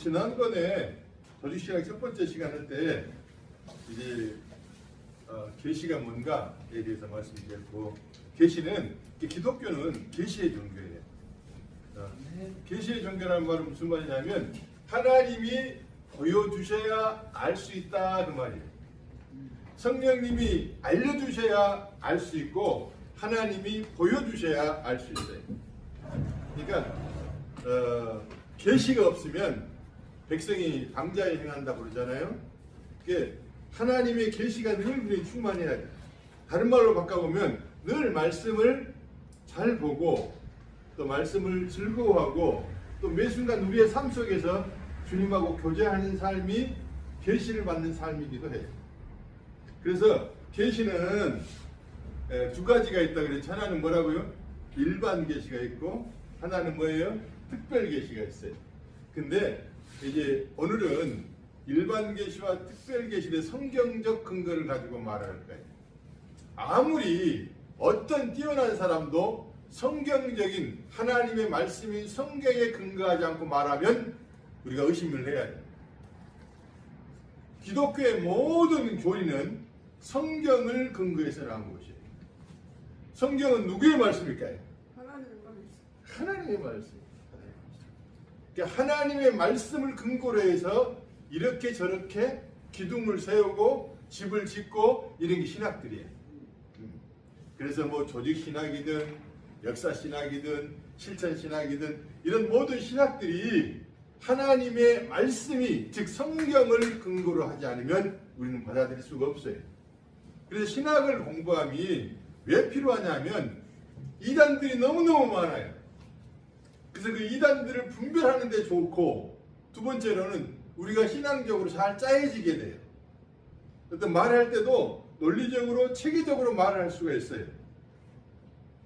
지난번에 조직신학 첫 번째 시간 할 때 이제 계시가 뭔가에 대해서 말씀드렸고, 계시는 기독교는 계시의 종교예요. 계시의 종교라는 말은 무슨 말이냐면 하나님이 보여주셔야 알 수 있다 그 말이에요. 성령님이 알려주셔야 알 수 있고 하나님이 보여주셔야 알 수 있어요. 그러니까 계시가 없으면 백성이 방자에 행한다 그러잖아요. 그게 하나님의 계시가 늘 우리 충만해야 돼. 다른 말로 바꿔보면 늘 말씀을 잘 보고 또 말씀을 즐거워하고 또 매 순간 우리의 삶 속에서 주님하고 교제하는 삶이 계시를 받는 삶이기도 해요. 그래서 계시는 두 가지가 있다 그랬죠. 하나는 뭐라고요? 일반 계시가 있고 하나는 뭐예요? 특별 계시가 있어요. 근데 이제 오늘은 일반 계시와 특별 계시의 성경적 근거를 가지고 말할 거예요. 아무리 어떤 뛰어난 사람도 성경적인 하나님의 말씀이 성경에 근거하지 않고 말하면 우리가 의심을 해야 돼요. 기독교의 모든 교리는 성경을 근거해서 나온 것이에요. 성경은 누구의 말씀일까요? 하나님의 말씀. 그러니까 하나님의 말씀을 근거로 해서 이렇게 저렇게 기둥을 세우고 집을 짓고 이런 게 신학들이에요. 그래서 뭐 조직신학이든 역사신학이든 실천신학이든 이런 모든 신학들이 하나님의 말씀이 즉 성경을 근거로 하지 않으면 우리는 받아들일 수가 없어요. 그래서 신학을 공부함이 왜 필요하냐면 이단들이 너무너무 많아요. 그래서 그 이단들을 분별하는 데 좋고, 두 번째로는 우리가 신앙적으로 잘 짜여지게 돼요. 어떤 말할 때도 논리적으로 체계적으로 말을 할 수가 있어요.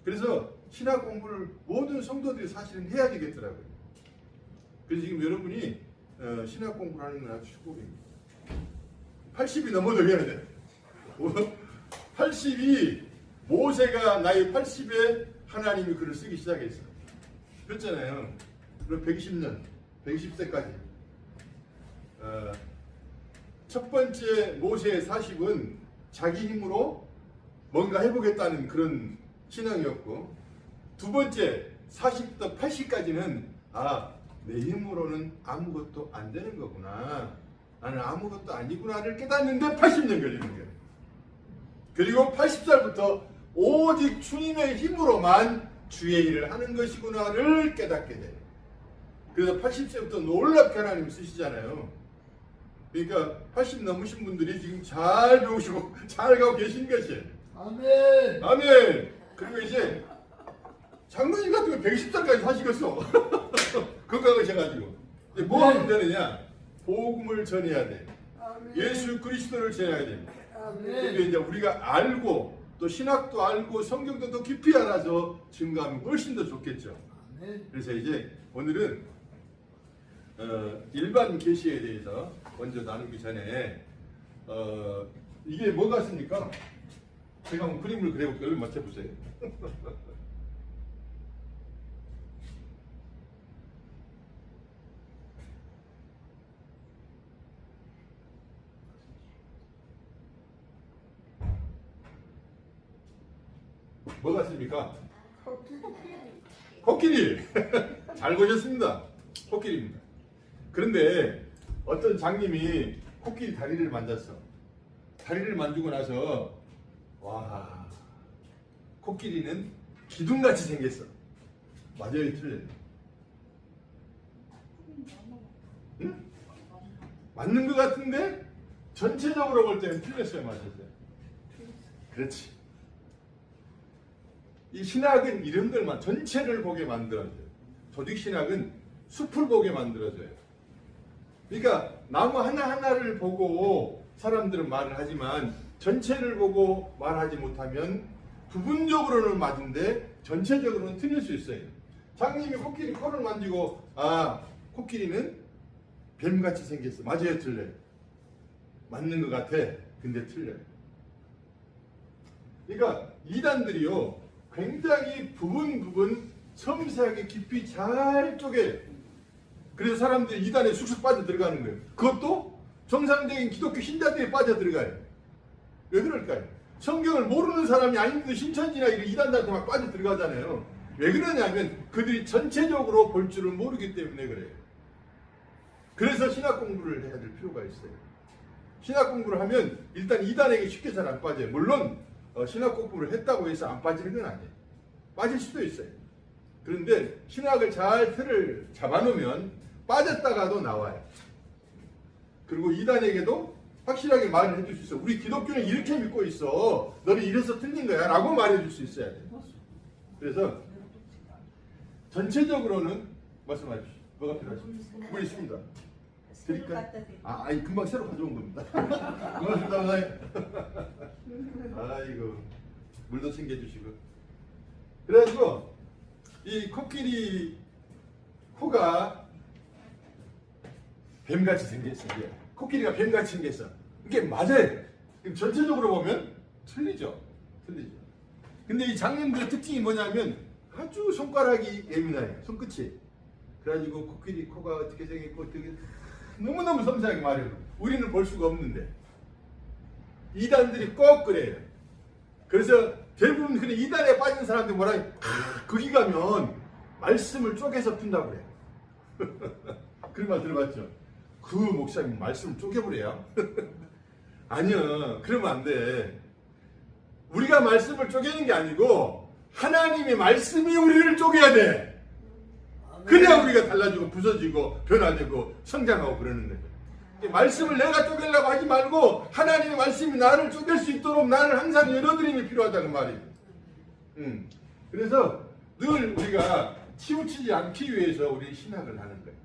그래서 신학 공부를 모든 성도들이 사실은 해야 되겠더라고요. 그래서 지금 여러분이 신학 공부를 하는 건 아주 축복입니다. 80이 넘어도 해야 돼요. 80이 모세가 나이 80에 하나님이 글을 쓰기 시작했어요. 그랬잖아요. 그럼 120년, 120세까지. 첫 번째 모세의 40은 자기 힘으로 뭔가 해보겠다는 그런 신앙이었고, 두 번째 40부터 80까지는 내 힘으로는 아무것도 안 되는 거구나. 나는 아무것도 아니구나를 깨닫는데 80년 걸리는 거예요. 그리고 80살부터 오직 주님의 힘으로만 주의 일을 하는 것이구나를 깨닫게 돼요. 그래서 80세부터 놀랍게 하나님 쓰시잖아요. 그러니까 80 넘으신 분들이 지금 잘 배우시고 잘 가고 계신 것이에요. 아멘. 아멘. 그리고 이제 장로님 같은 거 110살까지 사시겠어. 건강하셔가지고. 이제 뭐 하면 되느냐? 복음을 전해야 돼. 예수 그리스도를 전해야 됩니다. 그리고 이제 우리가 알고 또 신학도 알고 성경도 더 깊이 알아서 증거하면 훨씬 더 좋겠죠. 그래서 이제 오늘은 일반 계시에 대해서 먼저 나누기 전에 이게 뭐 같습니까? 제가 한번 그림을 그려볼게요. 얼른 맞춰보세요. 뭐 같습니까? 코끼리. 잘 보셨습니다. 코끼리입니다. 그런데 어떤 장님이 코끼리 다리를 만졌어. 다리를 만지고 나서 와, 코끼리는 기둥같이 생겼어. 맞아요, 틀려요? 응? 맞는 것 같은데 전체적으로 볼 때는 틀렸어요, 맞았어요? 그렇지. 이 신학은 이런 걸만 전체를 보게 만들어줘요. 조직신학은 숲을 보게 만들어줘요. 그러니까 나무 하나하나를 보고 사람들은 말을 하지만 전체를 보고 말하지 못하면 부분적으로는 맞은데 전체적으로는 틀릴 수 있어요. 장님이 코끼리 코를 만지고 코끼리는 뱀같이 생겼어. 맞아요, 틀려요? 맞는 것 같아. 근데 틀려요. 그러니까 이단들이요 굉장히 부분 섬세하게 깊이 잘 쪼개요. 그래서 사람들이 이단에 쑥쑥 빠져 들어가는 거예요. 그것도 정상적인 기독교 신자들이 빠져 들어가요. 왜 그럴까요? 성경을 모르는 사람이 아닌데도 신천지나 이런 이단들한테 막 빠져 들어가잖아요. 왜 그러냐면 그들이 전체적으로 볼 줄을 모르기 때문에 그래요. 그래서 신학 공부를 해야 될 필요가 있어요. 신학 공부를 하면 일단 이단에게 쉽게 잘 안 빠져요. 물론 신학 공부를 했다고 해서 안 빠지는 건 아니에요. 빠질 수도 있어요. 그런데 신학을 잘 틀을 잡아놓으면 빠졌다가도 나와요. 그리고 이단에게도 확실하게 말을 해줄 수 있어. 우리 기독교는 이렇게 믿고 있어. 너는 이래서 틀린 거야. 라고 말해줄 수 있어야 돼요. 그래서 전체적으로는 말씀하십시오. 뭐가 필요하십니까? 물 있습니다. 드릴까요? 아니 금방 새로 가져온 겁니다. 고맙습니다. 아이고 물도 챙겨주시고. 그래가지고 이 코끼리 코가 뱀같이 생겼어요. 코끼리가 뱀같이 생겼어. 이게 맞아요. 전체적으로 보면 틀리죠. 근데 이 장님들의 특징이 뭐냐면 아주 손가락이 예민해요. 손끝이. 그래가지고 코끼리 코가 어떻게 생겼고 어떻게 너무너무 섬세하게 말해요. 우리는 볼 수가 없는데 이단들이 꼭 그래요. 그래서 대부분 그냥 이단에 빠진 사람들 뭐라 해요? 거기 가면 말씀을 쪼개서 푼다고 그래요. 그런 말 들어봤죠? 그 목사님 말씀을 쪼개버려요. 아니요, 그러면 안 돼. 우리가 말씀을 쪼개는 게 아니고 하나님의 말씀이 우리를 쪼개야 돼. 그래야 우리가 달라지고 부서지고 변화되고 성장하고 그러는 거예요. 말씀을 내가 쪼개려고 하지 말고 하나님의 말씀이 나를 쪼갤 수 있도록 나를 항상 열어드림이 필요하다는 말이에요. 그래서 늘 우리가 치우치지 않기 위해서 우리 신학을 하는 거예요.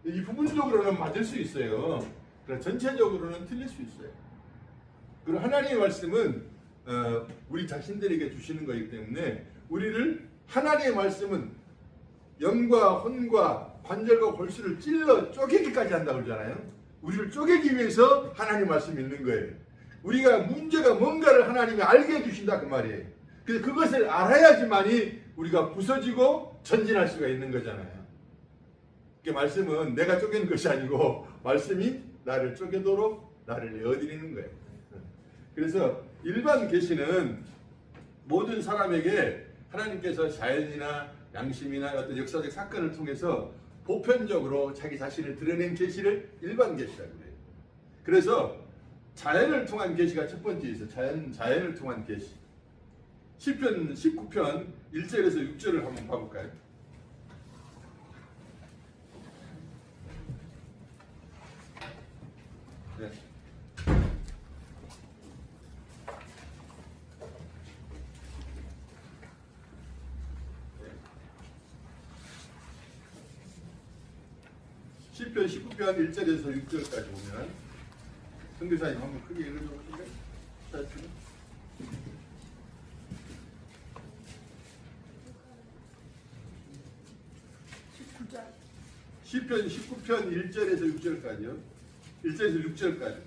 이 부분적으로는 맞을 수 있어요. 그러나 전체적으로는 틀릴 수 있어요. 그리고 하나님의 말씀은 우리 자신들에게 주시는 거기 때문에 우리를 하나님의 말씀은 영과 혼과 관절과 골수를 찔러 쪼개기까지 한다고 그러잖아요. 우리를 쪼개기 위해서 하나님 말씀 읽는 거예요. 우리가 문제가 뭔가를 하나님이 알게 해주신다 그 말이에요. 그래서 그것을 알아야지만이 우리가 부서지고 전진할 수가 있는 거잖아요. 그 말씀은 내가 쪼개는 것이 아니고 말씀이 나를 쪼개도록 나를 내어드리는 거예요. 그래서 일반 계시는 모든 사람에게 하나님께서 자연이나 양심이나 어떤 역사적 사건을 통해서 보편적으로 자기 자신을 드러낸 계시를 일반 계시라고 해요. 그래서 자연을 통한 계시가 첫 번째 있어요. 자연을 통한 계시. 시편 19편 1절에서 6절을 한번 봐볼까요? 네. 시편 19편 1절에서 6절까지 보면 선교사님 한번 크게 읽어주실까요? 시편 19편 1절에서 6절까지요. 1절에서 6절까지.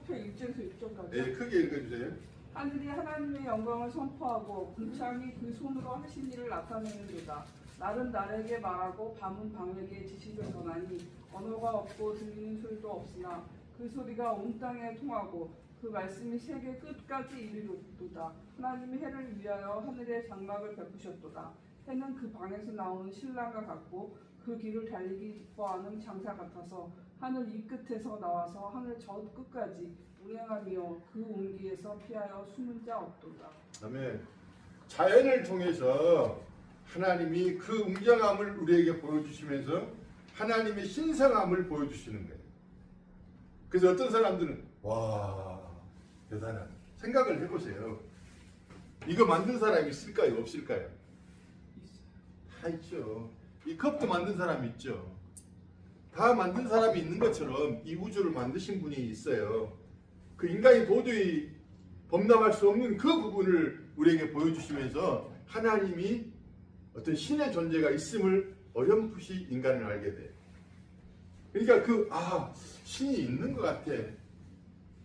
19편 1절에서 6절까지. 네, 크게 읽어주세요. 하늘이 하나님의 영광을 선포하고 궁창이 그 손으로 하신 일을 나타내는도다. 날은 날에게 말하고 밤은 밤에게 지식을 전하니 언어가 없고 들리는 소리도 없으나 그 소리가 온 땅에 통하고 그 말씀이 세계 끝까지 이르도다. 하나님이 해를 위하여 하늘의 장막을 베푸셨도다. 해는 그 방에서 나오는 신랑과 같고 그 길을 달리기 기뻐하는 장사 같아서 하늘 이 끝에서 나와서 하늘 저 끝까지 운행하며 그 온기에서 피하여 숨은 자 없도다. 아멘. 자연을 통해서 하나님이 그 웅장함을 우리에게 보여주시면서 하나님의 신성함을 보여주시는 거예요. 그래서 어떤 사람들은 와 대단한 생각을 해보세요. 이거 만든 사람이 있을까요? 없을까요? 다 있죠. 이 컵도 만든 사람이 있죠. 다 만든 사람이 있는 것처럼 이 우주를 만드신 분이 있어요. 그 인간이 도저히 범람할 수 없는 그 부분을 우리에게 보여주시면서 하나님이 어떤 신의 존재가 있음을 어렴풋이 인간을 알게 돼. 그러니까 신이 있는 것 같아.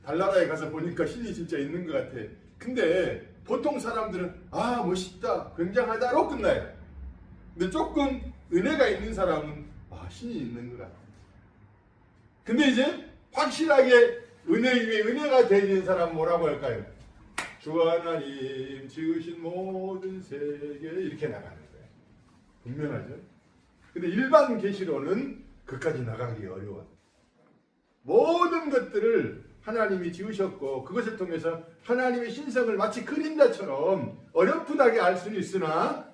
달나라에 가서 보니까 신이 진짜 있는 것 같아. 근데 보통 사람들은 멋있다, 굉장하다로 끝나요. 근데 조금 은혜가 있는 사람은 신이 있는 것 같아요. 근데 이제 확실하게 은혜 위에 은혜가 되는 사람은 뭐라고 할까요? 주 하나님 지으신 모든 세계 이렇게 나가는 거예요. 분명하죠? 근데 일반 계시로는 그까지 나가기 어려워요. 모든 것들을 하나님이 지으셨고 그것을 통해서 하나님의 신성을 마치 그림자처럼 어렴풋하게 알 수는 있으나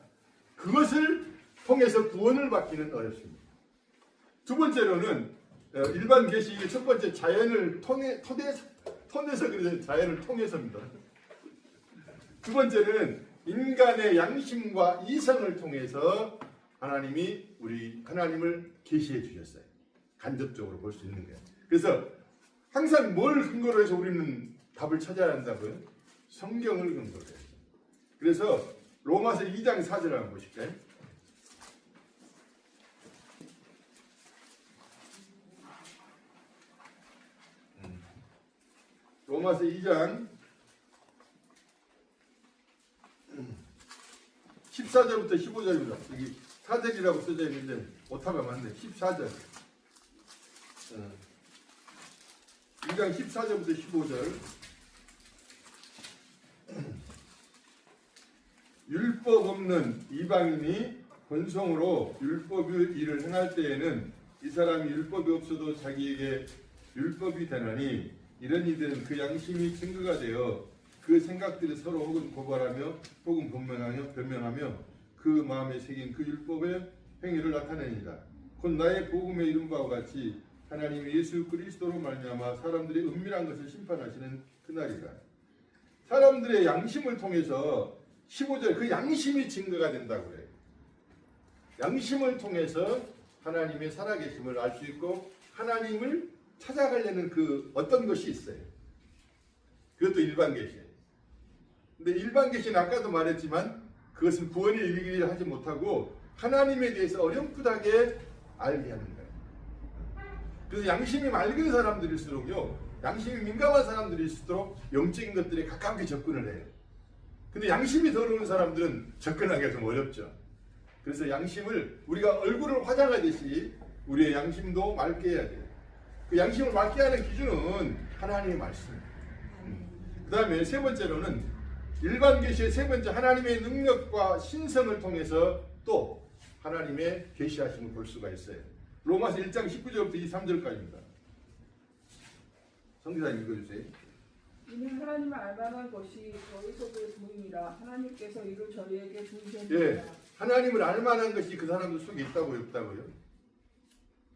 그것을 통해서 구원을 받기는 어렵습니다. 두 번째로는 일반 계시의 첫 번째 자연을 통해서 그래서 자연을 통해서입니다. 두 번째는 인간의 양심과 이성을 통해서 하나님이 하나님을 계시해 주셨어요. 간접적으로 볼 수 있는 거예요. 그래서 항상 뭘 근거로 해서 우리는 답을 찾아야 한다고요? 성경을 근거로 해서. 그래서 로마서 2장 4절 한번 보실까요? 로마서 2장 14절부터 15절입니다. 여기 4절이라고 써져 있는데 오타가 많네. 14절. 2장 14절부터 15절. 율법 없는 이방인이 권성으로 율법의 일을 행할 때에는 이 사람이 율법이 없어도 자기에게 율법이 되나니 이런 이들은 그 양심이 증거가 되어 그 생각들이 서로 혹은 고발하며 혹은 변명하며 그 마음에 새긴 그 율법의 행위를 나타내니라. 곧 나의 복음에 이른 바와 같이 하나님이 예수 그리스도로 말미암아 사람들의 은밀한 것을 심판하시는 그날이라. 사람들의 양심을 통해서 15절 그 양심이 증거가 된다고 그래요. 양심을 통해서 하나님의 살아계심을 알 수 있고 하나님을 찾아가려는 그 어떤 것이 있어요. 그것도 일반 계시예요. 근데 일반 계시는 아까도 말했지만 그것은 구원에 이르기를 하지 못하고 하나님에 대해서 어렴풋하게 알게 하는 거예요. 그래서 양심이 맑은 사람들일수록요, 양심이 민감한 사람들일수록 영적인 것들에 가깝게 접근을 해요. 근데 양심이 더러운 사람들은 접근하기가 좀 어렵죠. 그래서 양심을 우리가 얼굴을 화장하듯이 우리의 양심도 맑게 해야 돼요. 그 양심을 맑게 하는 기준은 하나님의 말씀입니다. 그 다음에 세 번째로는 일반 계시의 세 번째 하나님의 능력과 신성을 통해서 또 하나님의 계시하심을 볼 수가 있어요. 로마서 1장 19절부터 23절까지입니다. 성기사님 읽어주세요. 이는 하나님을 알만한 것이 저희 속에 보임이라 하나님께서 이를 저희에게 부으셨느니라. 예, 하나님을 알만한 것이 그 사람들 속에 있다고요, 없다고요?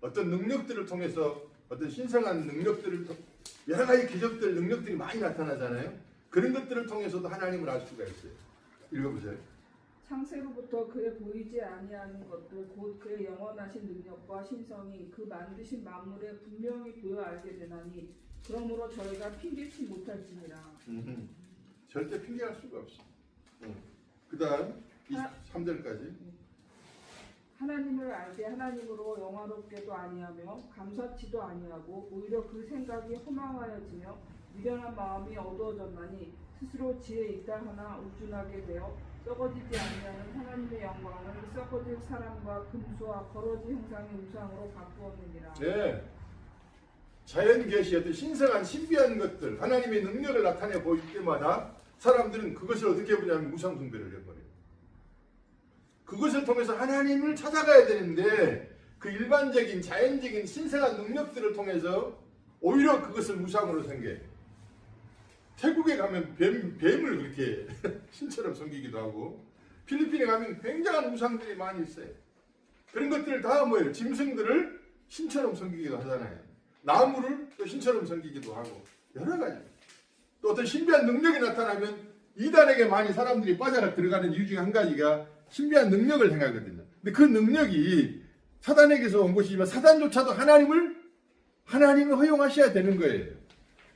어떤 능력들을 통해서 어떤 신성한 능력들을 여러 가지 기적들, 능력들이 많이 나타나잖아요. 그런 것들을 통해서도 하나님을 알 수가 있어요. 읽어보세요. 창세로부터 그의 보이지 아니하는 것들 곧 그의 영원하신 능력과 신성이 그 만드신 만물에 분명히 보여 알게 되나니 그러므로 저희가 핑계치 못할지니라. 절대 핑계할 수가 없어. 그 다음 23절까지. 하나님을 알되 하나님으로 영화롭게도 아니하며 감사치도 아니하고 오히려 그 생각이 허망하여지며 미련한 마음이 어두워졌나니 스스로 지혜 있다 하나 우둔하게 되어 썩어지지 아니하는 하나님의 영광을 썩어질 사람과 금수와 거러지 형상의 우상으로 바꾸었느니라. 네. 자연 계시의 어떤 신성한 신비한 것들, 하나님의 능력을 나타내 보일 때마다 사람들은 그것을 어떻게 보냐면 우상 숭배를 해버려요. 그것을 통해서 하나님을 찾아가야 되는데 그 일반적인 자연적인 신성한 능력들을 통해서 오히려 그것을 우상으로 섬겨요. 태국에 가면 뱀을 그렇게 신처럼 섬기기도 하고 필리핀에 가면 굉장한 우상들이 많이 있어요. 그런 것들을 다 뭐예요? 짐승들을 신처럼 섬기기도 하잖아요. 나무를 또 신처럼 섬기기도 하고 여러 가지. 또 어떤 신비한 능력이 나타나면 이단에게 많이 사람들이 빠져 들어가는 이유 중에 한 가지가 신비한 능력을 행하거든요. 근데 그 능력이 사단에게서 온 것이지만 사단조차도 하나님을 허용하셔야 되는 거예요.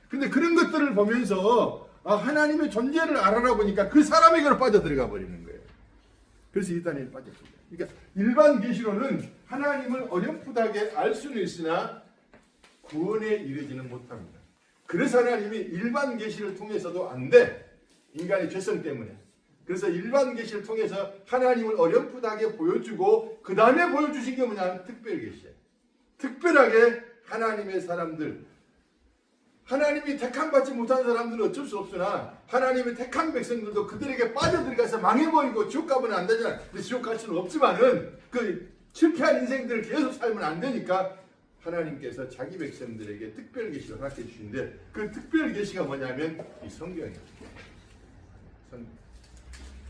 근데 그런 것들을 보면서 하나님의 존재를 알아라 보니까 그 사람에게로 빠져 들어가 버리는 거예요. 그래서 이단에 빠졌습니다. 그러니까 일반 계시로는 하나님을 어렴풋하게 알 수는 있으나 구원에 이르지는 못합니다. 그래서 하나님이 일반 계시를 통해서도 안 돼. 인간의 죄성 때문에. 그래서 일반 계시를 통해서 하나님을 어렴풋하게 보여주고 그 다음에 보여주신 게 뭐냐면 특별 계시예요. 특별하게 하나님의 사람들, 하나님이 택함 받지 못한 사람들은 어쩔 수 없으나 하나님의 택한 백성들도 그들에게 빠져들어가서 망해버리고 지옥 가면 안 되잖아요. 근데 지옥 갈 수는 없지만은 그 실패한 인생들을 계속 살면 안 되니까 하나님께서 자기 백성들에게 특별 계시를 허락해 주시는데 그 특별 계시가 뭐냐면 이 성경이에요.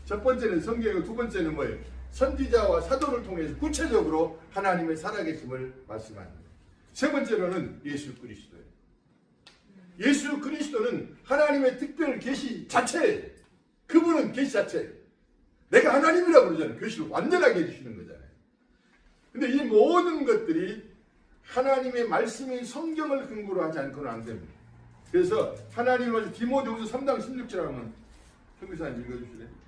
첫 번째는 성경이고 두 번째는 뭐예요? 선지자와 사도를 통해서 구체적으로 하나님의 살아계심을 말씀합니다. 세 번째로는 예수 그리스도예요. 예수 그리스도는 하나님의 특별 계시 자체예요. 그분은 계시 자체예요. 내가 하나님이라고 그러잖아요. 계시를 완전하게 해주시는 거잖아요. 근데 이 모든 것들이 하나님의 말씀인 성경을 근거로 하지 않고는 안 됩니다. 그래서 하나님의 말씀 디모데후서 3장 16절 하면 선교사님 읽어주실래요?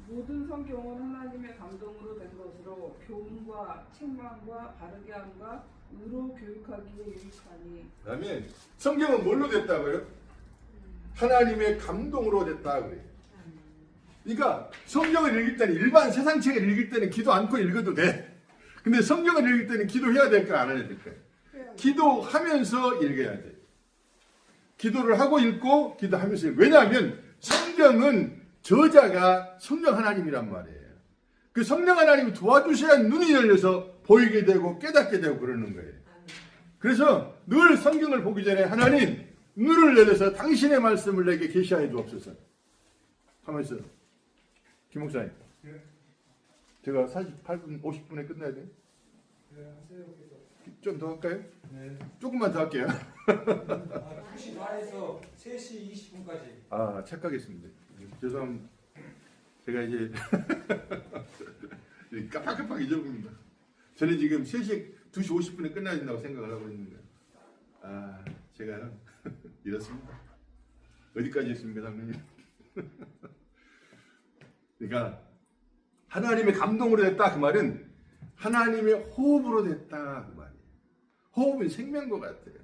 모든 성경은 하나님의 감동으로 된 것으로 교훈과 책망과 바르게 함과 의로 교육하기에 유익하니. 그다음에 성경은 뭘로 됐다고요? 하나님의 감동으로 됐다고요. 그러니까 성경을 읽을 때는 일반 세상 책을 읽을 때는 기도 않고 읽어도 돼. 근데 성경을 읽을 때는 기도해야 될까 안 해야 될까? 기도하면서 읽어야 돼. 기도를 하고 읽고 기도하면서 읽고. 왜냐하면 성경은 저자가 성령 하나님이란 말이에요. 그 성령 하나님이 도와주셔야 눈이 열려서 보이게 되고 깨닫게 되고 그러는 거예요. 그래서 늘 성경을 보기 전에 하나님 눈을 열어서 당신의 말씀을 내게 계시하여 주옵소서. 가만히 있어. 김 목사님. 제가 48분, 50분에 끝나야 돼요? 네, 하세요. 좀 더 할까요? 네. 조금만 더 할게요. 2시 반에서 3시 20분까지. 아, 착각했습니다. 죄송합니다. 제가 이제 깜빡깜빡 잊어버립니다. 저는 지금 2시 50분에 끝나야 된다고 생각을 하고 있는 거예요. 아, 제가 이렇습니다. 어디까지 했습니까, 장로님? 그러니까 하나님의 감동으로 됐다 그 말은 하나님의 호흡으로 됐다 그 말이에요. 호흡은 생명과 같아요.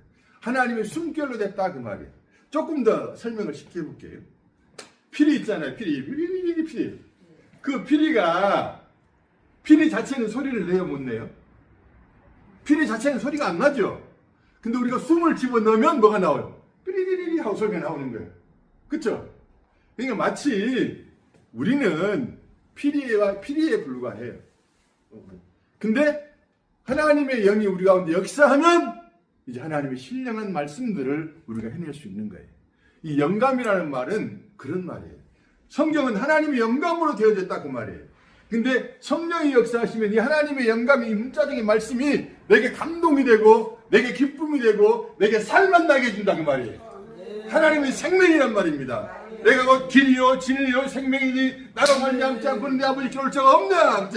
하나님의 숨결로 됐다 그 말이에요. 조금 더 설명을 시켜볼게요. 피리 있잖아요. 피리. 그 피리 자체는 소리를 내요, 못 내요? 피리 자체는 소리가 안 나죠. 근데 우리가 숨을 집어넣으면 뭐가 나와요? 삐리리리 하고 소리가 나오는 거예요. 그쵸? 그러니까 마치 우리는 피리에 불과해요. 근데 하나님의 영이 우리 가운데 역사하면 이제 하나님의 신령한 말씀들을 우리가 해낼 수 있는 거예요. 이 영감이라는 말은 그런 말이에요. 성경은 하나님의 영감으로 되어졌다 그 말이에요. 근데 성령이 역사하시면 이 하나님의 영감이 이 문자적인 말씀이 내게 감동이 되고 내게 기쁨이 되고 내게 살만 나게 해준다 그 말이에요. 하나님의 생명이란 말입니다. 내가 곧 길이요 진리요 생명이니 나로 말미암지 않고는 내 아버지 올 자가 없냐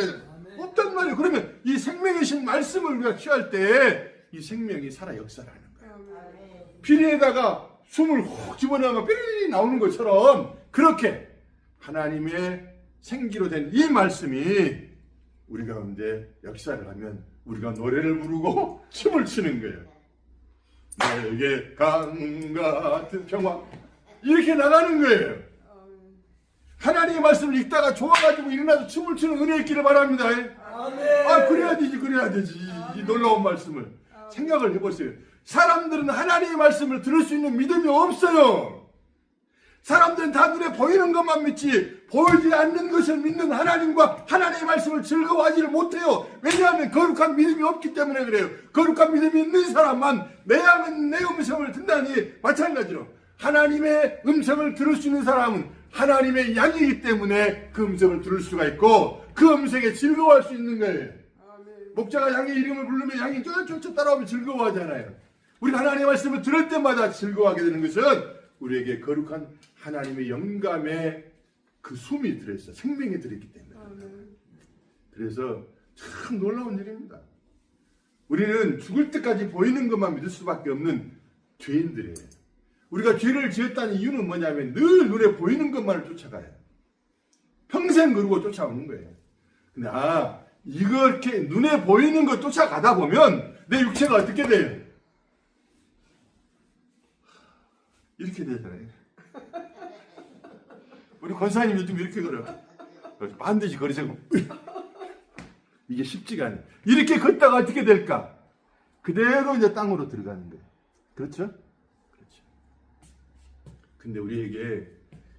없단 말이에요. 그러면 이 생명이신 말씀을 우리가 취할 때 이 생명이 살아 역사를 하는 거예요. 피리에다가 숨을 훅 집어넣으면 삐리 나오는 것처럼 그렇게 하나님의 생기로 된 이 말씀이 우리 가운데 역사를 하면 우리가 노래를 부르고 춤을 추는 거예요. 내게 강 같은 평화 이렇게 나가는 거예요. 하나님의 말씀을 읽다가 좋아가지고 일어나서 춤을 추는 은혜 있기를 바랍니다. 아, 그래야 되지. 이 놀라운 말씀을 생각을 해보세요. 사람들은 하나님의 말씀을 들을 수 있는 믿음이 없어요. 사람들은 다 눈에 보이는 것만 믿지 보이지 않는 것을 믿는 하나님과 하나님의 말씀을 즐거워하지를 못해요. 왜냐하면 거룩한 믿음이 없기 때문에 그래요. 거룩한 믿음이 있는 사람만 내 양은 내 음성을 듣다니 마찬가지로 하나님의 음성을 들을 수 있는 사람은 하나님의 양이기 때문에 그 음성을 들을 수가 있고 그 음성에 즐거워할 수 있는 거예요. 목자가 양의 이름을 부르면 양이 쫓아 따라오면 즐거워하잖아요. 우리가 하나님의 말씀을 들을 때마다 즐거워하게 되는 것은 우리에게 거룩한 하나님의 영감에 그 숨이 들어있어. 생명이 들어있기 때문에. 그래서 참 놀라운 일입니다. 우리는 죽을 때까지 보이는 것만 믿을 수밖에 없는 죄인들이에요. 우리가 죄를 지었다는 이유는 뭐냐면 늘 눈에 보이는 것만을 쫓아가요. 평생 그러고 쫓아오는 거예요. 근데 이렇게 눈에 보이는 것 쫓아가다 보면 내 육체가 어떻게 돼요? 이렇게 되잖아요. 우리 권사님 요즘 이렇게 걸어요. 반드시 거리세고 이게 쉽지가 않아요. 이렇게 걷다가 어떻게 될까? 그대로 이제 땅으로 들어가는 거예요. 그렇죠? 그렇죠. 근데 우리에게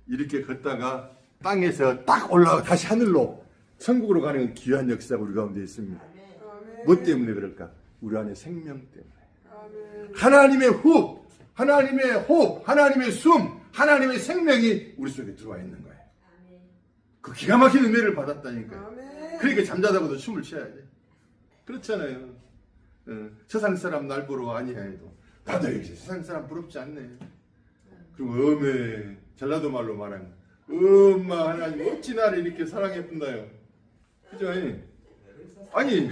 이렇게 걷다가 땅에서 딱 올라가 다시 하늘로 천국으로 가는 귀한 역사가 우리 가운데 있습니다. 뭐 때문에 그럴까? 우리 안에 생명 때문에. 하나님의 호흡, 하나님의 숨, 하나님의 생명이 우리 속에 들어와 있는 거예요. 그 기가 막힌 은혜를 받았다니까요. 그러니까 잠자다가도 춤을 춰야 돼. 그렇잖아요. 세상 사람 날 보러 아니해도 나도 역시 세상 사람 부럽지 않네. 그리고 어메 전라도 말로 말하면 엄마 하나님 어찌 나를 이렇게 사랑해 본다요. 그죠? 아니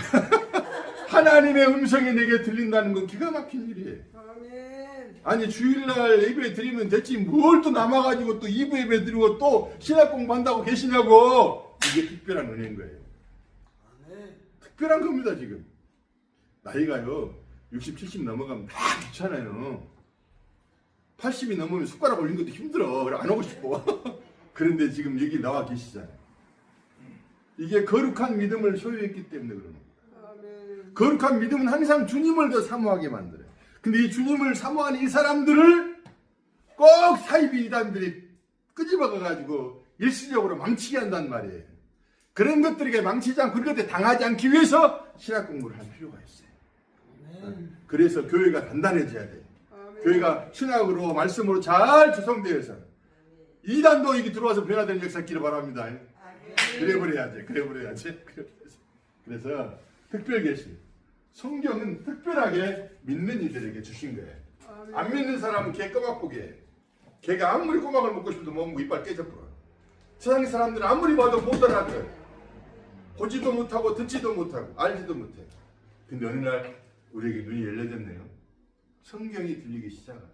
하나님의 음성이 내게 들린다는 건 기가 막힌 일이에요. 아니 주일날 예배 드리면 됐지 뭘 또 남아가지고 또 2부 예배 드리고 또 신학 공부한다고 계시냐고. 이게 특별한 은혜인 거예요. 특별한 겁니다. 지금 나이가요 60, 70 넘어가면 다 귀찮아요. 80이 넘으면 숟가락 올린 것도 힘들어. 그래 안 오고 싶어. 그런데 지금 여기 나와 계시잖아요. 이게 거룩한 믿음을 소유했기 때문에 그러는 거예요. 거룩한 믿음은 항상 주님을 더 사모하게 만들어요. 근데 이 주님을 사모하는 이 사람들을 꼭 사이비 이단들이 끄집어가가지고 일시적으로 망치게 한단 말이에요. 그런 것들에게 망치지 않고 그런 것들에 당하지 않기 위해서 신학 공부를 할 필요가 있어요. 그래서 교회가 단단해져야 돼요. 교회가 신학으로 말씀으로 잘 구성되어서 이단도 여기 들어와서 변화되는 역사 있기를 바랍니다. 그래버려야지. 그래서 특별 계시 성경은 특별하게 믿는 이들에게 주신 거예요. 안 믿는 사람은 개 꼬막 보게. 개가 아무리 꼬막을 먹고 싶어도 못 먹고 이빨 깨져버려. 세상 사람들은 아무리 봐도 못 알아들어요. 보지도 못하고 듣지도 못하고 알지도 못해. 근데 어느 날 우리에게 눈이 열려졌네요. 성경이 들리기 시작하네.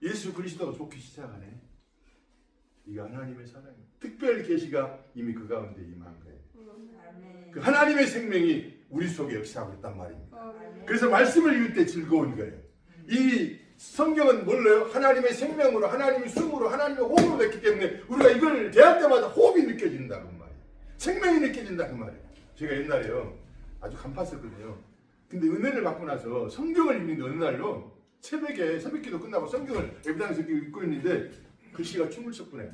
예수 그리스도가 좋기 시작하네. 이거 하나님의 사랑이에요. 특별 계시가 이미 그 가운데 임한 거예요. 그 하나님의 생명이 우리 속에 역사하고 있단 말입니다. 그래서 말씀을 읽을 때 즐거운 거예요. 이 성경은 뭘로요? 하나님의 생명으로, 하나님의 숨으로, 하나님의 호흡으로 됐기 때문에 우리가 이걸 대할 때마다 호흡이 느껴진다 그 말이에요. 생명이 느껴진다 그 말이에요. 제가 옛날에요 아주 간팠었거든요. 근데 은혜를 받고 나서 성경을 읽는데 어느 날로 새벽에 새벽기도 끝나고 성경을 예배당에서 읽고 있는데 글씨가 춤을 췄구나.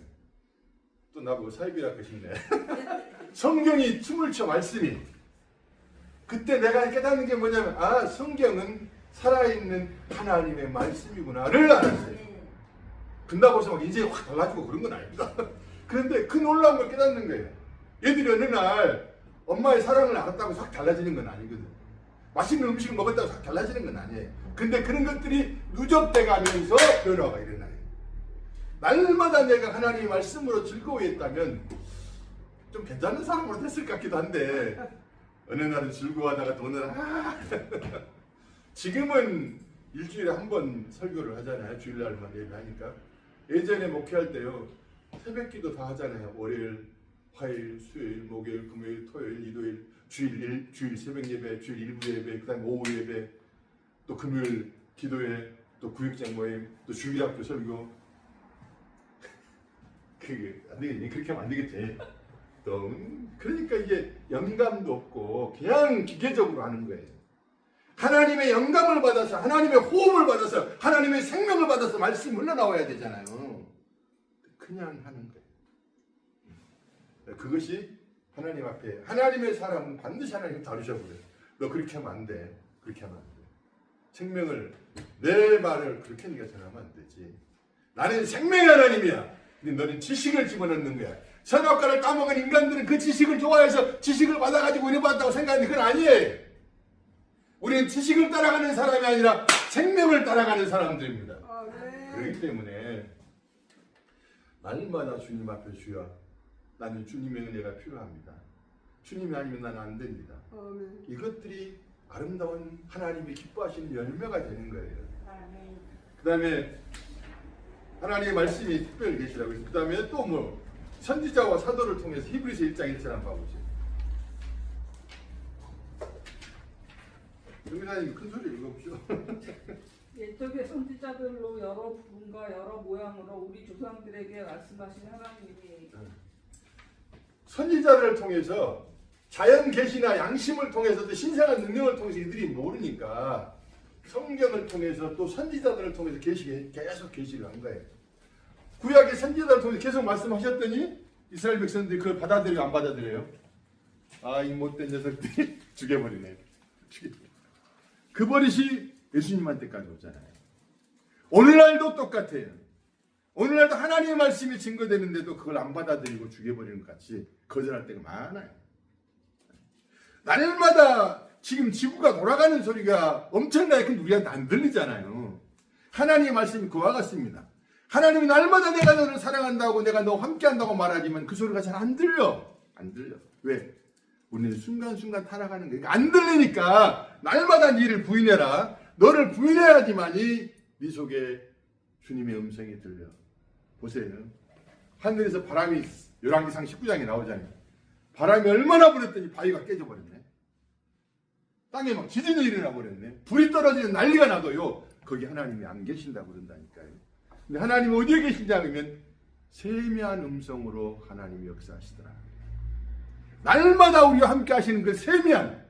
또 나보고 사이비라 그러시네. 성경이 춤을 춰 말씀이. 그때 내가 깨닫는 게 뭐냐면 아 성경은 살아있는 하나님의 말씀이구나를 알았어요. 근다고 해서 막 인생이 확 달라지고 그런 건 아닙니다. 그런데 그 놀라운 걸 깨닫는 거예요. 얘들이 어느 날 엄마의 사랑을 알았다고 확 달라지는 건 아니거든. 맛있는 음식을 먹었다고 확 달라지는 건 아니에요. 근데 그런 것들이 누적돼 가면서 변화가 일어나요. 날마다 내가 하나님의 말씀으로 즐거워했다면 좀 괜찮은 사람으로 됐을 것 같기도 한데 어느 날은 즐거워하다가 또 어느 날은 지금은 일주일에 한 번 설교를 하잖아요. 주일날만 예배하니까. 예전에 목회할 때요 새벽기도 다 하잖아요. 월요일, 화요일, 수요일, 목요일, 금요일, 토요일, 일요일, 주일 새벽 예배, 주일 일부 예배, 그다음 오후 예배, 또 금요일 기도회, 또 구역장 모임, 또 주일학교 설교. 그게 안 되겠니? 그렇게 하면 안 되겠지. 또 그러니까 이게 영감도 없고 그냥 기계적으로 하는 거예요. 하나님의 영감을 받아서 하나님의 호흡을 받아서 하나님의 생명을 받아서 말씀이 흘러나와야 되잖아요. 그냥 하는 거예요. 그것이 하나님 앞에 하나님의 사람은 반드시 하나님 다루셔버려요. 너 그렇게 하면 안 돼. 그렇게 하면 안 돼. 생명을 내 말을 그렇게 네가 전하면 안 되지. 나는 생명의 하나님이야. 근데 너는 지식을 집어넣는 거야. 선악과를 까먹은 인간들은 그 지식을 좋아해서 지식을 받아가지고 은혜 받았다고 생각하는데 그건 아니에요. 우리는 지식을 따라가는 사람이 아니라 생명을 따라가는 사람들입니다. 그렇기 때문에 날마다 주님 앞에 주여 나는 주님의 은혜가 필요합니다. 주님이 아니면 나는 안 됩니다. 이것들이 아름다운 하나님이 기뻐하시는 열매가 되는 거예요. 그 다음에 하나님의 말씀이 특별히 계시라고 했어요. 그 다음에 또 뭐 선지자와 사도를 통해서 히브리서 1장 1절 한번 봐보세요. 정민아님 큰 소리 읽어보시오. 옛적의 선지자들로 여러 부분과 여러 모양으로 우리 조상들에게 말씀하신 하나님이 선지자를 통해서 자연 계시나 양심을 통해서도 신성한 능력을 통해서 이들이 모르니까 성경을 통해서 또 선지자들을 통해서 계속 계시를 한 거예요. 구약의 선지자들을 통해서 계속 말씀하셨더니 이스라엘 백성들이 그걸 받아들여요, 안 받아들여요? 아, 이 못된 녀석들이 죽여버리네. 그 버릇이 예수님한테까지 오잖아요. 오늘날도 똑같아요. 오늘날도 하나님의 말씀이 증거되는데도 그걸 안 받아들이고 죽여버리는 것 같이 거절할 때가 많아요. 날마다 지금 지구가 돌아가는 소리가 엄청나게 큰 우리한테 안 들리잖아요. 하나님의 말씀이 그와 같습니다. 하나님이 날마다 내가 너를 사랑한다고 내가 너와 함께한다고 말하지만 그 소리가 잘 안 들려. 안 들려. 왜? 우리는 순간순간 타락하는 거니까 안 들리니까 날마다 너를 부인해라. 너를 부인해야지만이 네 속에 주님의 음성이 들려. 보세요. 하늘에서 바람이 열왕기상 19장에 나오잖아요. 바람이 얼마나 불었더니 바위가 깨져버렸네. 땅에 막 지진이 일어나 버렸네. 불이 떨어지는 난리가 나도요. 거기 하나님이 안 계신다고 그런다니까요. 근데 하나님이 어디에 계시냐 하면 세미한 음성으로 하나님이 역사하시더라. 날마다 우리와 함께 하시는 그 세미한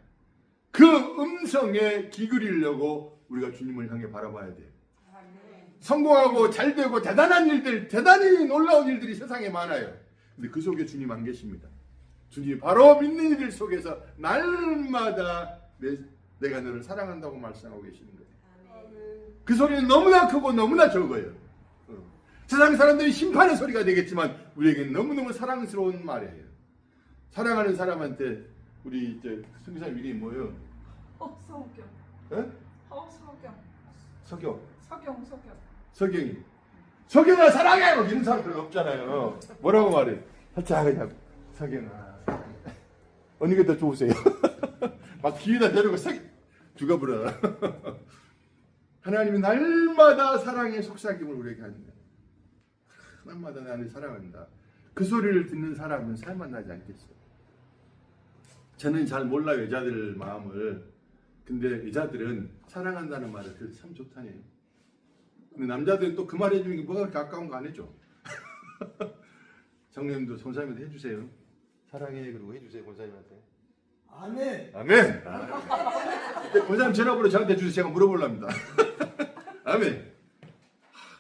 그 음성에 기울이려고 우리가 주님을 향해 바라봐야 돼요. 성공하고 잘되고 대단한 일들, 대단히 놀라운 일들이 세상에 많아요. 근데 그 속에 주님 안 계십니다. 주님이 바로 믿는 이들 속에서 날마다 내가 너를 사랑한다고 말씀하고 계시는 거예요. 그 소리는 너무나 크고 너무나 적어요. 세상 사람들이 심판의 소리가 되겠지만 우리에게는 너무너무 사랑스러운 말이에요. 사랑하는 사람한테 우리 성기사님 이름이 뭐예요? 서경. 에? 서경. 서경. 서경이. 서경아 사랑해! 뭐 이런 사람 별로 없잖아요. 뭐라고 말해? 살짝 그냥 서경아. 어느 게 더 좋으세요? 막 귀에다 대려고 죽어버려. 하나님은 날마다 사랑의 속삭임을 우리에게 하는 거예요. 날마다 나를 사랑한다. 그 소리를 듣는 사람은 살만 나지 않겠어요. 저는 잘 몰라요, 여자들 마음을. 근데 여자들은 사랑한다는 말을 그래서 참 좋다네요. 근데 남자들은 또 그 말 해주는 게 뭐가 그렇게 아까운 거 안 해줘. 장로님도 권사님한테 해주세요. 사랑해 그러고 해주세요, 권사님한테. 아멘. 아멘. 권사님 전화번호 저한테 주세요. 제가 물어보랍니다. 아멘.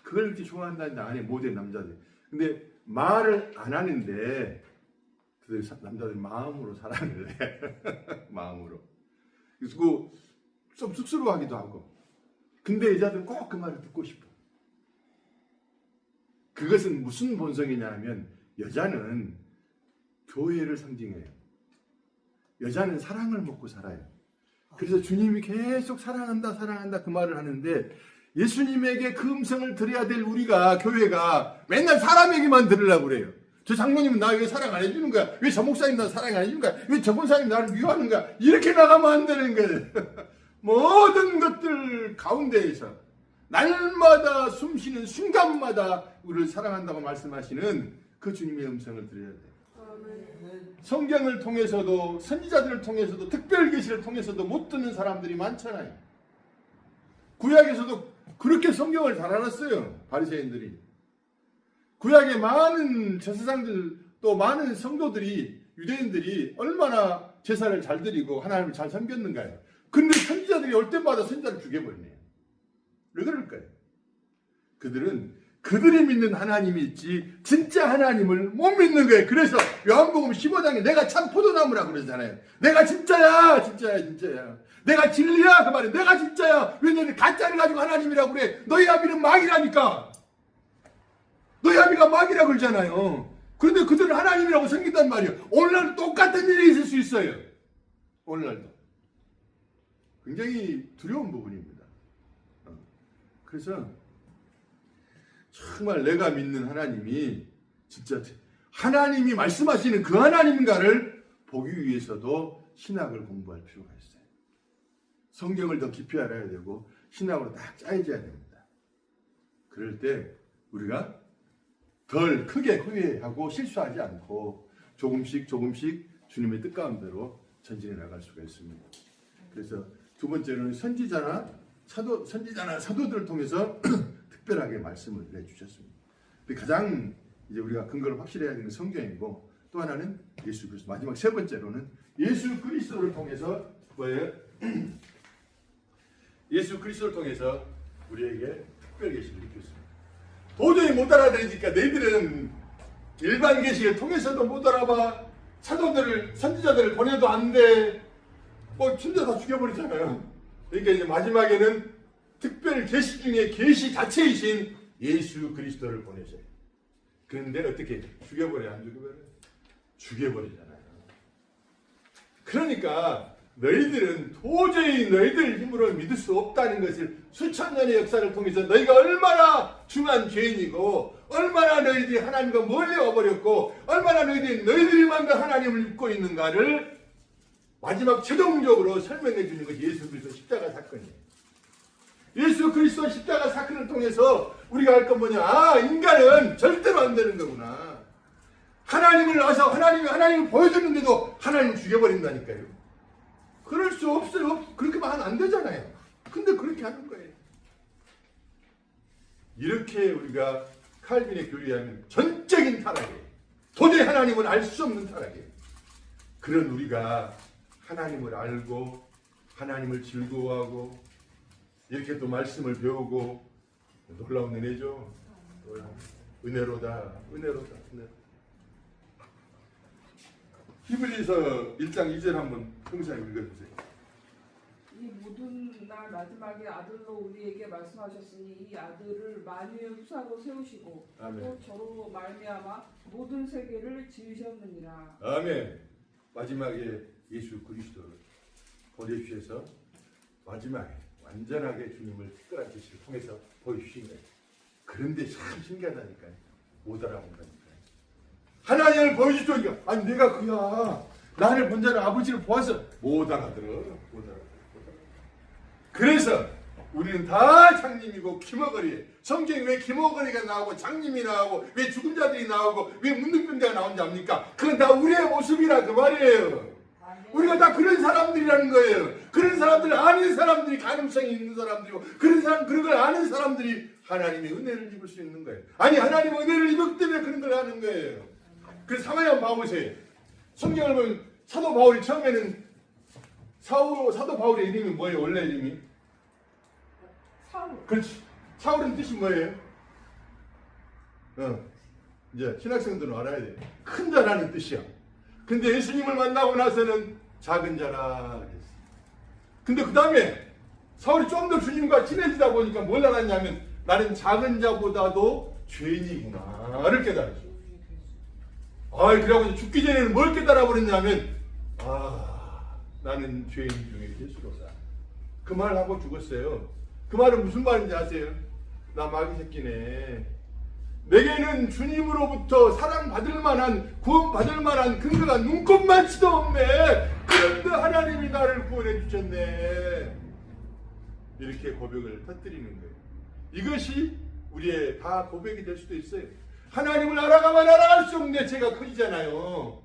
그걸 이렇게 좋아한다는데 안 해, 모든 남자들. 근데 말을 안 하는데 그 남자들 마음으로 사랑을 해. 마음으로. 그래서 좀 쑥스러워하기도 하고. 근데 여자들은 꼭 그 말을 듣고 싶어. 그것은 무슨 본성이냐 하면 여자는 교회를 상징해요. 여자는 사랑을 먹고 살아요. 그래서 주님이 계속 사랑한다 그 말을 하는데 예수님에게 그 음성을 들어야 될 우리가 교회가 맨날 사람에게만 들으려고 그래요. 저 장모님은 나 왜 사랑 안 해주는 거야? 왜 저 목사님 나 사랑 안 해주는 거야? 왜 저 권사님 나를 미워하는 거야? 이렇게 나가면 안 되는 거예요. 모든 것들 가운데에서 날마다 숨쉬는 순간마다 우리를 사랑한다고 말씀하시는 그 주님의 음성을 들어야 돼요. 성경을 통해서도 선지자들을 통해서도 특별 계시를 통해서도 못 듣는 사람들이 많잖아요. 구약에서도 그렇게 성경을 잘 알았어요. 바리새인들이. 구약의 많은 제사장들 또 많은 성도들이 유대인들이 얼마나 제사를 잘 드리고 하나님을 잘 섬겼는가요. 근데 선지자들이 올 때마다 선지자를 죽여버리네요. 왜 그럴까요? 그들은 그들이 믿는 하나님이 있지 진짜 하나님을 못 믿는 거예요. 그래서 요한복음 15장에 내가 참 포도나무라고 그러잖아요. 내가 진짜야. 내가 진리야. 그 말이에요. 내가 진짜야. 왜 너희들 가짜를 가지고 하나님이라고 그래. 너희 아비는 마귀라니까. 너희 아비가 마귀라고 그러잖아요. 그런데 그들은 하나님이라고 섬긴단 말이에요. 오늘날 똑같은 일이 있을 수 있어요. 오늘날도. 굉장히 두려운 부분입니다. 그래서 정말 내가 믿는 하나님이 진짜 하나님이 말씀하시는 그 하나님인가를 보기 위해서도 신학을 공부할 필요가 있어요. 성경을 더 깊이 알아야 되고 신학으로 딱 짜여져야 됩니다. 그럴 때 우리가 덜 크게 후회하고 실수하지 않고 조금씩 주님의 뜻 가운데로 전진해 나갈 수가 있습니다. 그래서 두 번째는 선지자나 사도들을 통해서 특별하게 말씀을 해주셨습니다. 가장 이제 우리가 근거를 확실히 해야 되는 성경이고 또 하나는 예수 그리스도. 마지막 세 번째로는 예수 그리스도를 통해서 뭐예요? 예수 그리스도를 통해서 우리에게 특별 계시를 느꼈습니다. 도저히 못 알아들으니까 너희들은 일반 계시를 통해서도 못 알아봐. 사도들을 선지자들을 보내도 안 돼. 뭐 진짜 다 죽여버리잖아요. 그러니까 이제 마지막에는 특별 계시 중에 계시 자체이신 예수 그리스도를 보내셔요. 그런데 어떻게 죽여버려? 안 죽여버려? 죽여버리잖아요. 그러니까 너희들은 도저히 너희들 힘으로 믿을 수 없다는 것을 수천 년의 역사를 통해서 너희가 얼마나 중한 죄인이고 얼마나 너희들이 하나님과 멀리 와버렸고 얼마나 너희들만 하나님을 믿고 있는가를 마지막 최종적으로 설명해 주는 것이 예수 그리스도 십자가 사건이에요. 예수 그리스도 십자가 사건을 통해서 우리가 할 건 뭐냐? 아, 인간은 절대로 안 되는 거구나. 하나님을 와서 하나님을 보여줬는데도 하나님을 죽여버린다니까요. 그럴 수 없어요. 그렇게만 하면 안 되잖아요. 근데 그렇게 하는 거예요. 이렇게 우리가 칼빈의 교리에 하면 전적인 타락이에요. 도저히 하나님을 알 수 없는 타락이에요. 그런 우리가 하나님을 알고 하나님을 즐거워하고 이렇게 또 말씀을 배우고 놀라운 은혜죠. 은혜로다. 히브리서 1장 2절 한번 형사님 읽어주세요. 이 모든 날 마지막에 아들로 우리에게 말씀하셨으니 이 아들을 만유의 후사로 세우시고 아멘. 또 저로 말미암아 모든 세계를 지으셨느니라. 아멘. 마지막에 예수 그리스도를 보내주셔서 마지막에 완전하게 주님을 특별한 계시를 통해서 보여주신 거예요. 그런데 참 신기하다니까요. 못 알아본다니까요. 하나님을 보여주시니까 아니 내가 그야 나를 본 자는 아버지를 보아서 못 알아들어. 그래서 우리는 다 장님이고 기머거리에 성경에 왜 기머거리가 나오고 장님이 나오고 왜 죽은 자들이 나오고 왜 문둥병자가 나온지 압니까? 그건 다 우리의 모습이라 그 말이에요. 우리가 다 그런 사람들이라는 거예요. 그런 사람들 아는 사람들이 가능성이 있는 사람들이고 그런 걸 아는 사람들이 하나님의 은혜를 입을 수 있는 거예요. 아니 하나님의 은혜를 입었기 때문에 그런 걸 하는 거예요. 그래서 사마리 한번 봐보세요. 성경을 보면 사도 바울이 처음에는 사도 바울의 이름이 뭐예요? 원래 이름이? 사울. 그렇지. 사울은 뜻이 뭐예요? 이제 신학생들은 알아야 돼. 큰 자라는 뜻이야. 근데 예수님을 만나고 나서는 작은 자라 그랬어. 근데 그 다음에 사울이 좀 더 주님과 친해지다 보니까 뭘 알았냐면 나는 작은 자보다도 죄인이구나를 깨달았어. 그래가지고 죽기 전에는 뭘 깨달아 버렸냐면 나는 죄인 중에 예수로다. 그 말을 하고 죽었어요. 그 말은 무슨 말인지 아세요? 나 마귀 새끼네. 내게는 주님으로부터 사랑받을 만한 구원받을 만한 근거가 눈꼽만치도 없네. 그런데 하나님이 나를 구원해 주셨네. 이렇게 고백을 터뜨리는 거예요. 이것이 우리의 다 고백이 될 수도 있어요. 하나님을 알아가면 알아갈수록 내 죄가 커지잖아요.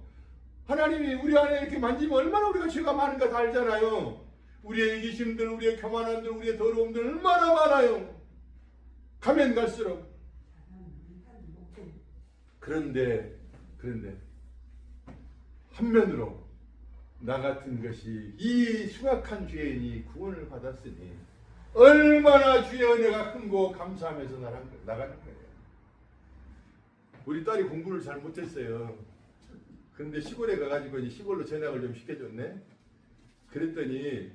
하나님이 우리 안에 이렇게 만지면 얼마나 우리가 죄가 많은가 다 알잖아요. 우리의 이기심들, 우리의 교만함들, 우리의 더러움들 얼마나 많아요. 가면 갈수록. 그런데 한면으로 나 같은 것이 이 흉악한 죄인이 구원을 받았으니 얼마나 주의 은혜가 큰고 감사하면서 나가는 거예요. 우리 딸이 공부를 잘 못했어요. 그런데 시골에 가가지고 이제 시골로 전학을 좀 시켜줬네. 그랬더니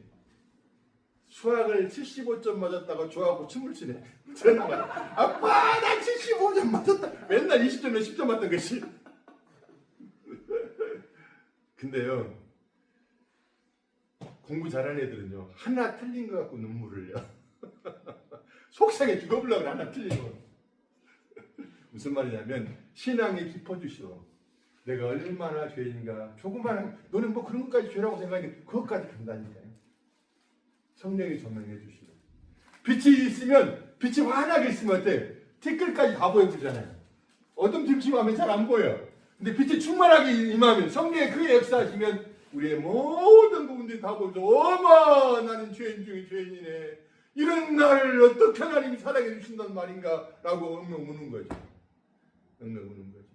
수학을 75점 맞았다가 저하고 춤을 추네. 전화가 아빠 나 75점 맞았다. 맨날 20점에 10점 맞던 것이. 근데요 공부 잘하는 애들은요 하나 틀린 거 갖고 눈물을 흘려. 속상해 죽어보려고 그래. 하나 틀린 거. 무슨 말이냐면 신앙이 깊어주시오. 내가 얼마나 죄인가. 조그마한 너는 뭐 그런 것까지 죄라고 생각하니 그것까지 간다니까요. 성령이 조명해 주시오. 빛이 있으면 빛이 환하게 있으면 어때? 티끌까지 다 보여주잖아요. 어둠 침침하면 잘 안 보여. 근데 빛이 충만하게 임하면 성령의 그 역사하시면 우리의 모든 부분들이 다 보여줘. 어머 나는 죄인 중에 죄인이네. 이런 나를 어떻게 하나님이 사랑해 주신단 말인가 라고 엉엉 우는 거죠. 엉엉 우는 거죠.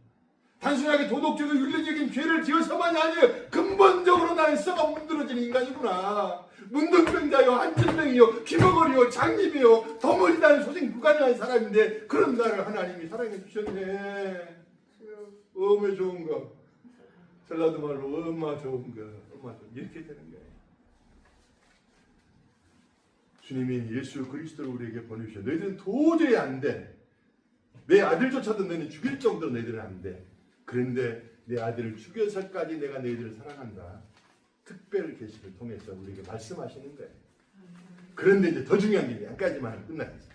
단순하게 도덕적인 윤리적인 죄를 지어서만이 아니에요. 근본적으로 나는 썩어 문드러진 인간이구나. 문둥병자요, 한진병이요, 귀머거리요, 장님이요, 덩어리다는 소생 불가능한 사람인데 그런 나를 하나님이 사랑해 주셨네. 얼마나 좋은 거. 전라도 말로 얼마나 좋은 거. 얼마나 좋은 거. 이렇게 되는 거예요. 주님이 예수 그리스도를 우리에게 보내주셔. 너희들은 도저히 안 돼. 내 아들조차도 너희는 죽일 정도로 너희들은 안 돼. 그런데 내 아들을 죽여서까지 내가 너희들을 사랑한다. 특별 계시를 통해서 우리에게 말씀하시는 거예요. 그런데 이제 더 중요한 게 여기까지만 하면 끝나겠어요.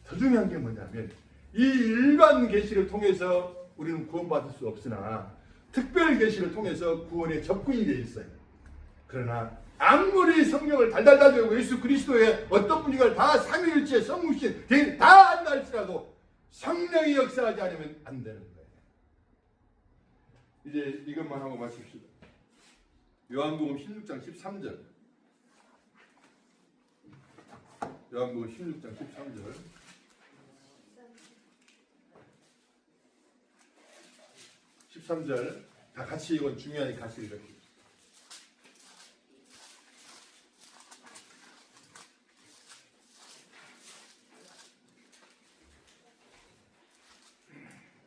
더 중요한 게 뭐냐면 이 일반 계시를 통해서 우리는 구원받을 수 없으나 특별 계시를 통해서 구원에 접근이 되어 있어요. 그러나 아무리 성령을 달달달 배우고 예수 그리스도의 어떤 분이가 다 삼위일체 성육신 다 한다 할지라도 성령이 역사하지 않으면 안 되는 거예요. 이제 이것만 하고 마칩시다. 요한복음 16장 13절. 요한복음 16장 13절. 13절 다 같이 이건 중요하니 같이 읽어주세요.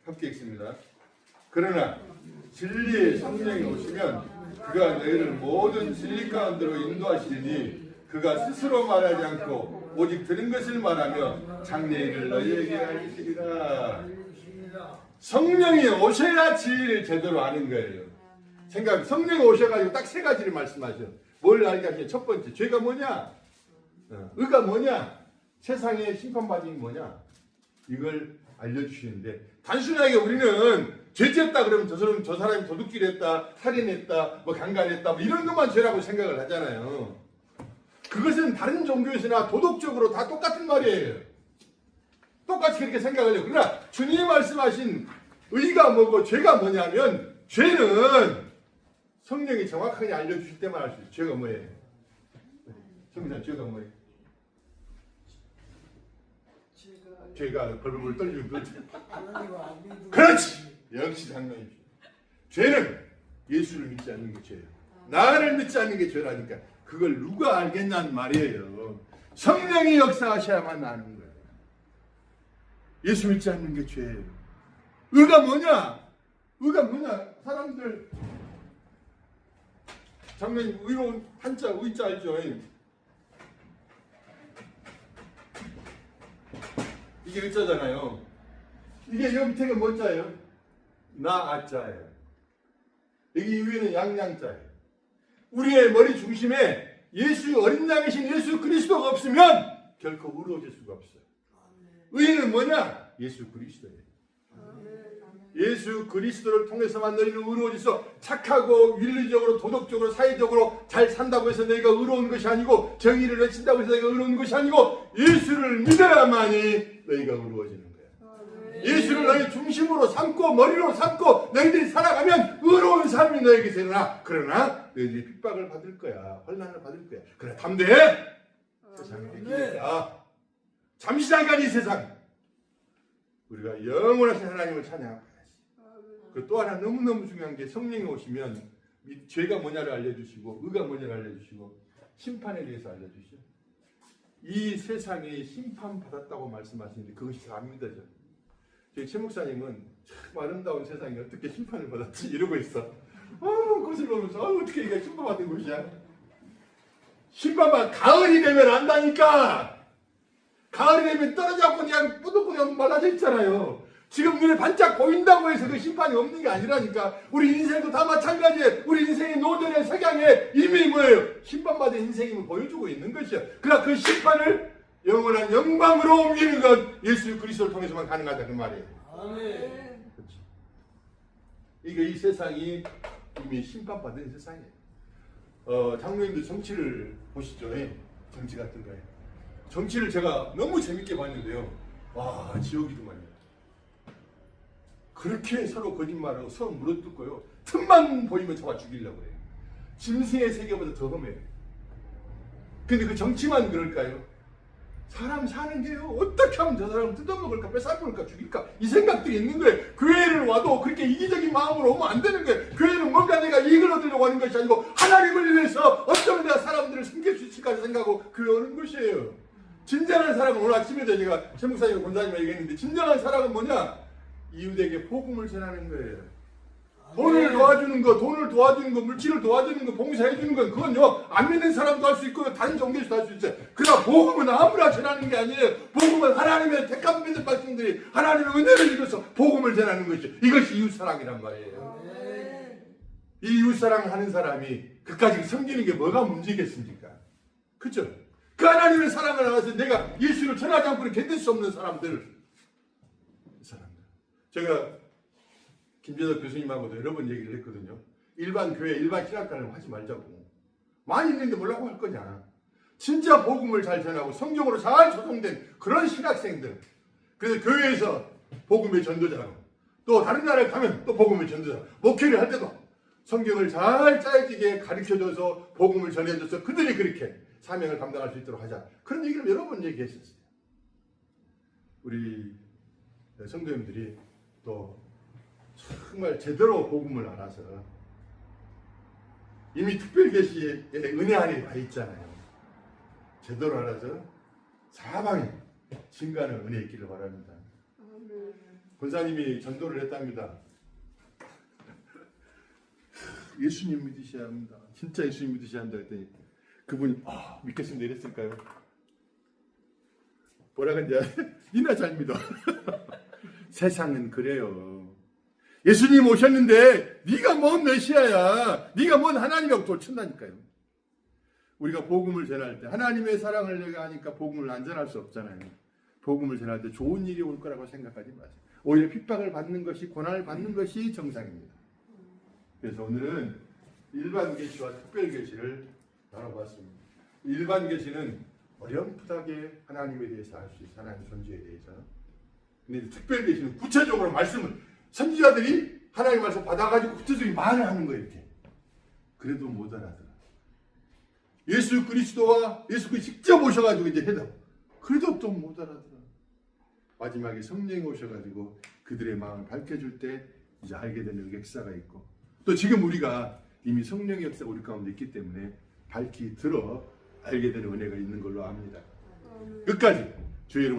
함께 읽습니다. 그러나 진리의 성령이 오시면 그가 너희를 모든 진리 가운데로 인도하시니 그가 스스로 말하지 않고 오직 들은 것을 말하며 장래일을 너희에게 알리시리라. 성령이 오셔야 진리를 제대로 아는 거예요. 성령이 오셔가지고 딱 세 가지를 말씀하셔. 뭘 알게 하시냐? 첫 번째, 죄가 뭐냐? 의가 뭐냐? 세상의 심판받음이 뭐냐? 이걸 알려주시는데 단순하게 우리는 죄지었다 그러면 저 사람이 도둑질 했다, 살인했다, 뭐 강간했다, 뭐 이런 것만 죄라고 생각을 하잖아요. 그것은 다른 종교에서나 도덕적으로 다 똑같은 말이에요. 똑같이 그렇게 생각을 해요. 그러나 주님이 말씀하신 의가 뭐고 죄가 뭐냐면 죄는 성령이 정확하게 알려주실 때만 알 수 있어요. 죄가 뭐예요? 성경 죄가 뭐예요? 죄가 벌벌 떨리는 거지. 그렇지. 역시 장난이죠. 죄는 예수를 믿지 않는 게 죄예요. 나를 믿지 않는 게 죄라니까. 그걸 누가 알겠냐는 말이에요. 성령이 역사하셔야만 아는 거예요. 예수 믿지 않는 게 죄예요. 의가 뭐냐? 의가 뭐냐? 사람들 장면이 의로운 한자 의자 알죠? 이게 의자잖아요. 이게 여기 밑에가 뭐 자예요? 나 아자예요. 여기 위에는 양양자예요. 우리의 머리 중심에 예수 어린 양이신 예수 그리스도가 없으면 결코 의로워질 수가 없어요. 의는 뭐냐? 예수 그리스도예요. 예수 그리스도를 통해서만 너희는 의로워져서 착하고 윤리적으로 도덕적으로 사회적으로 잘 산다고 해서 너희가 의로운 것이 아니고 정의를 외친다고 해서 너희가 의로운 것이 아니고 예수를 믿어야만이 너희가 의로워지는 거야. 예수를 너희 중심으로 삼고 머리로 삼고 너희들이 살아가면 의로운 삶이 너희에게 일어나. 그러나 너희들이 핍박을 받을 거야. 혼란을 받을 거야. 그래 담대해. 세상에 이기겠다. 잠시 잠깐 이 세상 우리가 영원하신 하나님을 찬양하고 그 또 하나 너무너무 중요한 게 성령이 오시면 죄가 뭐냐를 알려주시고 의가 뭐냐를 알려주시고 심판에 대해서 알려주시죠. 이 세상에 심판받았다고 말씀하시는데 그것이 잘 안 믿어져. 저희 최 목사님은 참 아름다운 세상에 어떻게 심판을 받았지 이러고 있어. 그것을 보면서 어떻게 이게 심판받은 것이야. 심판받 가을이 되면 안다니까. 가을이 되면 떨어져갖고 그냥 뿌듯뿌듯 말라져 있잖아요. 지금 눈에 반짝 보인다고 해서 그 심판이 없는 게 아니라니까. 우리 인생도 다 마찬가지예요. 우리 인생의 노전의 석양에 이미 뭐예요? 심판받은 인생임을 보여주고 있는 것이요. 그러나 그 심판을 영원한 영광으로 옮기는 것 예수 그리스도를 통해서만 가능하다 그 말이에요. 아멘. 그렇죠. 이게 이 세상이 이미 심판받은 세상이에요. 장로님들 정치를 보시죠. 정치 같은 거예요. 정치를 제가 너무 재밌게 봤는데요. 와 지옥이더만요. 그렇게 서로 거짓말하고 서로 물어뜯고요. 틈만 보이면 잡아 죽이려고 해요. 짐승의 세계보다 더 험해요. 근데 그 정치만 그럴까요? 사람 사는 게요, 어떻게 하면 저 사람 뜯어먹을까, 뺏어먹을까, 죽일까, 이 생각들이 있는 거예요. 교회를 와도 그렇게 이기적인 마음으로 오면 안 되는 거예요. 교회는 뭔가 내가 이익을 얻으려고 하는 것이 아니고 하나님을 위해서 어쩌면 내가 사람들을 섬길 수 있을까 생각하고 교회 오는 것이에요. 진정한 사랑은, 오늘 아침에도 제가 최 목사님, 권사님에게 얘기했는데, 진정한 사랑은 뭐냐? 이웃에게 복음을 전하는 거예요. 돈을 도와주는 거, 물질을 도와주는 거, 봉사해주는 건 그건요, 안 믿는 사람도 할 수 있고 다른 종교에서도 할 수 있어요. 그러나 복음은 아무나 전하는 게 아니에요. 복음은 하나님의 택한 믿는 백성들이 하나님의 은혜를 입어서 복음을 전하는 것이죠. 이것이 이웃사랑이란 말이에요. 이 이웃사랑을 하는 사람이 그까지 섬기는 게 뭐가 문제겠습니까? 그죠? 그 하나님의 사랑을 알아서 내가 예수를 전하지 않고는 견딜 수 없는 사람들. 제가 김재덕 교수님하고도 여러 번 얘기를 했거든요. 일반 교회, 일반 신학관을 하지 말자고. 많이 있는데 뭐라고 할 거냐. 진짜 복음을 잘 전하고 성경으로 잘 조성된 그런 신학생들. 그래서 교회에서 복음의 전도자로, 또 다른 나라에 가면 또 복음의 전도자로, 목회를 할 때도 성경을 잘 짜여지게 가르쳐줘서 복음을 전해줘서 그들이 그렇게 사명을 감당할 수 있도록 하자. 그런 얘기를 여러 번 얘기했었어요. 우리 성도님들이 또 정말 제대로 복음을 알아서 이미 특별계시의 은혜 안에 와 있잖아요. 제대로 알아서 사방에 증가하는 은혜 있기를 바랍니다. 권사님이 전도를 했답니다. 예수님 믿으셔야 합니다. 진짜 예수님 믿으셔야 한다 했더니 그분이 믿겠습니다 이랬을까요? 뭐라 그랬냐? 니나 잘 믿어. 세상은 그래요. 예수님 오셨는데 네가 뭔 메시아야, 네가 뭔 하나님이라고 돌친다니까요. 우리가 복음을 전할 때 하나님의 사랑을 내가 하니까 복음을 안 전할 수 없잖아요. 복음을 전할 때 좋은 일이 올 거라고 생각하지 마세요. 오히려 핍박을 받는 것이, 고난을 받는 것이 정상입니다. 그래서 오늘은 일반 계시와 특별 계시를 나눠봤습니다. 일반 계시는 어렴풋하게 하나님에 대해서 알 수 있어요. 하나님 존재에 대해서. 근데 특별 계시는 구체적으로 말씀을, 선지자들이 하나님 말씀 받아가지고 구체적인 말을 하는 거예요. 이렇게. 그래도 못 알아들어. 예수 그리스도와 예수 그리스도 직접 오셔가지고 이제 해도 그래도 또 못 알아들어. 마지막에 성령이 오셔가지고 그들의 마음을 밝혀줄 때 이제 알게 되는 역사가 있고, 또 지금 우리가 이미 성령의 역사가 우리 가운데 있기 때문에 밝히 들어 알게 되는 은혜가 있는 걸로 압니다. 끝까지 주의 이름으로